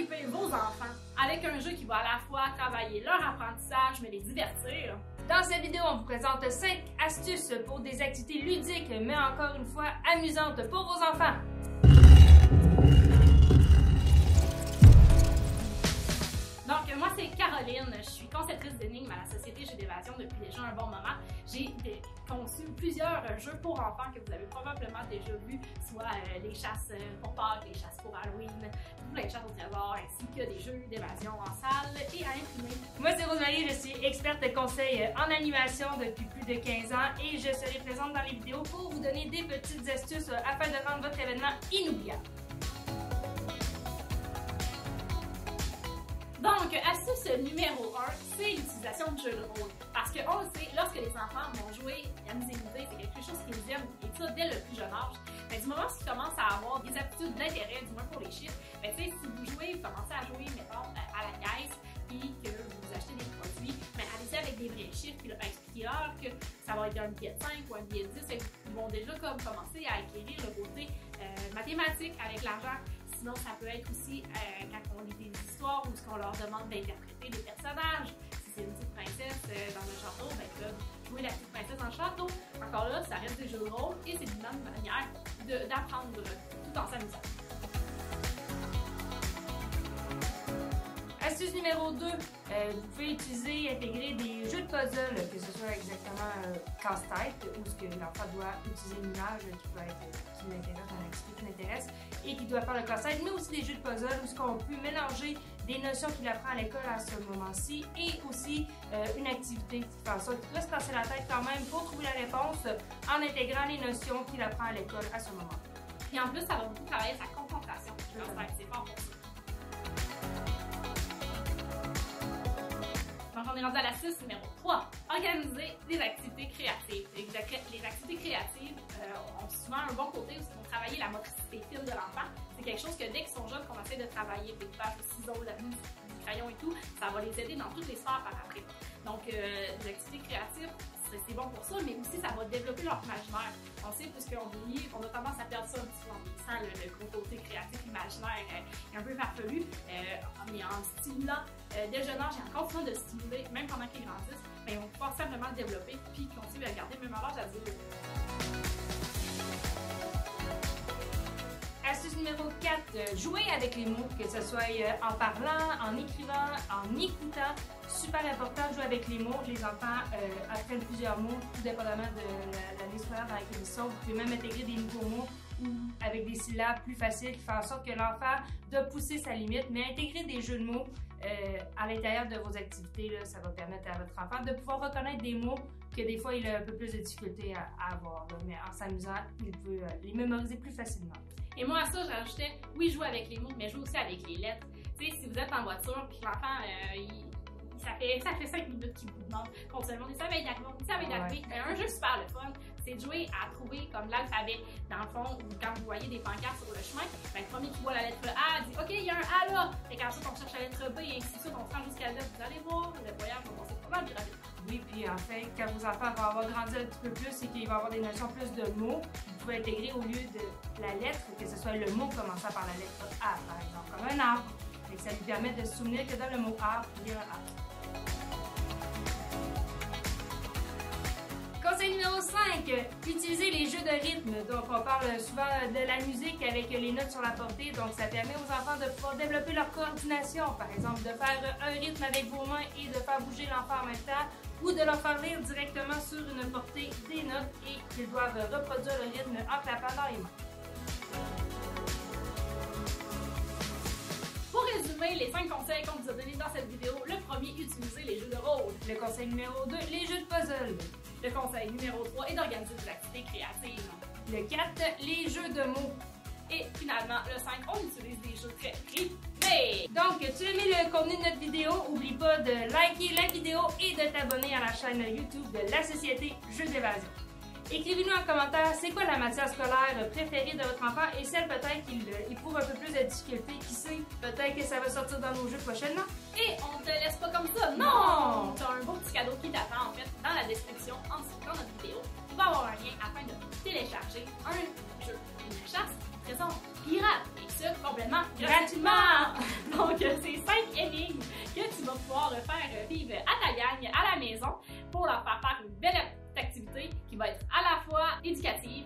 occuper vos enfants avec un jeu qui va à la fois travailler leur apprentissage mais les divertir. Dans cette vidéo, on vous présente 5 astuces pour des activités ludiques mais encore une fois amusantes pour vos enfants. Donc, moi, c'est Caroline. Je suis conceptrice d'énigmes à la Société Jeux d'évasion depuis déjà un bon moment. J'ai conçu plusieurs jeux pour enfants que vous avez probablement déjà vus, soit les chasses pour Pâques, les chasses pour Halloween, plein de chasses au trésor, ainsi que des jeux d'évasion en salle et à imprimer. Moi, c'est Rosemary, je suis experte conseil en animation depuis plus de 15 ans et je serai présente dans les vidéos pour vous donner des petites astuces afin de rendre votre événement inoubliable. Donc, astuce numéro 1, c'est l'utilisation de jeux de rôle. Parce qu'on le sait, lorsque les enfants vont jouer à nous imiter, c'est quelque chose qu'ils aiment, et ça dès le plus jeune âge. Mais du moment où ils commencent à avoir des aptitudes d'intérêt, du moins pour les chiffres, ben, si vous jouez, vous commencez à jouer, mettons, à la caisse, puis que vous achetez des produits, mais allez-y avec des vrais chiffres, puis expliquez-leur que ça va être un billet de 5 ou un billet de 10, et ils vont déjà comme commencer à acquérir le côté mathématique avec l'argent. Sinon, ça peut être aussi quand on lit des histoires ou ce qu'on leur demande d'interpréter des personnages. Si c'est une petite princesse dans un château, ben ils peuvent jouer la petite princesse dans le château. Encore là, ça reste des jeux de rôle et c'est une bonne manière d'apprendre tout en s'amusant. Astuce numéro 2, vous pouvez utiliser, intégrer des jeux de puzzle, que ce soit exactement casse-tête, où ce que l'enfant doit utiliser une image qui peut être qui l'intéresse, une activité qui l'intéresse, et qui doit faire le casse-tête, mais aussi des jeux de puzzle où ce qu'on peut mélanger des notions qu'il apprend à l'école à ce moment-ci, et aussi une activité qui fait en sorte qu'il doit se casser la tête quand même pour trouver la réponse en intégrant les notions qu'il apprend à l'école à ce moment. Et en plus, ça va beaucoup travailler sa concentration. C'est fort pour ça. Donc, on est rendu à l'astuce numéro 3. Organiser des activités créatives. Les activités créatives ont souvent un bon côté aussi pour travailler la motricité fine de l'enfant. C'est quelque chose que dès qu'ils sont jeunes, qu'on essaie de travailler, découpage au ciseau, la mousse, du crayon et tout, ça va les aider dans toutes les sphères par après. Donc, les activités créatives, c'est bon pour ça, mais aussi ça va développer leur imaginaire. On sait, puisqu'on vieillit, on a tendance à perdre ça un petit peu en vieillissant, le gros côté créatif, imaginaire est un peu farfelu, mais en stimulant dès le jeune âge, en continuant de stimuler, même pendant qu'ils grandissent, mais ils vont pouvoir simplement le développer, puis continuer à le garder même à l'âge adulte. Astuce numéro 4, jouer avec les mots, que ce soit en parlant, en écrivant, en écoutant. Super important, jouer avec les mots. Les enfants apprennent plusieurs mots, tout dépendamment de l'année scolaire dans laquelle ils sont. Vous pouvez même intégrer des nouveaux mots ou avec des syllabes plus faciles qui font en sorte que l'enfant doit pousser sa limite, mais intégrer des jeux de mots à l'intérieur de vos activités, là, ça va permettre à votre enfant de pouvoir reconnaître des mots que des fois il a un peu plus de difficulté à avoir, là, mais en s'amusant, il peut les mémoriser plus facilement. Et moi, à ça, j'ajoutais, oui, jouer avec les mots, mais jouer aussi avec les lettres. Tu sais, si vous êtes en voiture, puis l'enfant, ça fait 5 minutes qu'il vous demande continuellement, ça va y arriver. Un jeu super le fun, c'est de jouer à trouver comme l'alphabet. Dans le fond, quand vous voyez des pancartes sur le chemin, ben, le premier qui voit la lettre A dit OK, il y a un A là. Et ensuite, on cherche la lettre B et ainsi de suite, on se rend jusqu'à la lettre. Vous allez voir, le voyage va passer pas mal plus rapide. Oui, puis en fait, quand vos enfants vont avoir grandi un petit peu plus et qu'ils vont avoir des notions plus de mots, vous pouvez intégrer au lieu de la lettre, que ce soit le mot commençant par la lettre A, par exemple, comme un arbre. Et ça lui permet de se souvenir que dans le mot arbre, il y a un arbre. Conseil numéro 5, utilisez les jeux de rythme. Donc, on parle souvent de la musique avec les notes sur la portée. Donc, ça permet aux enfants de pouvoir développer leur coordination. Par exemple, de faire un rythme avec vos mains et de faire bouger l'enfant en même temps, ou de leur faire lire directement sur une portée des notes et qu'ils doivent reproduire le rythme en clapant dans les mains. Pour résumer les 5 conseils qu'on vous a donnés dans cette vidéo, le premier, utilisez les jeux de rôle. Le conseil numéro 2, les jeux de puzzle. Le conseil numéro 3 est d'organiser des activités créatives. Le 4, les jeux de mots. Et finalement, le 5, on utilise des jeux très rythmés. Donc, tu as aimé le contenu de notre vidéo, n'oublie pas de liker la vidéo et de t'abonner à la chaîne YouTube de la Société Jeux d'évasion. Écrivez-nous en commentaire c'est quoi la matière scolaire préférée de votre enfant et celle peut-être qu'il éprouve un peu plus de difficulté. Qui sait, peut-être que ça va sortir dans nos jeux prochainement. Et on te laisse pas comme ça, non! Tu as un beau petit cadeau qui t'attend en fait dans la description en dessous de notre vidéo. Tu vas avoir un lien afin de télécharger un jeu, une chasse, trésor, pirate et ce complètement gratuitement! Donc pouvoir le faire vivre à ta gang, à la maison, pour leur faire faire une belle activité qui va être à la fois éducative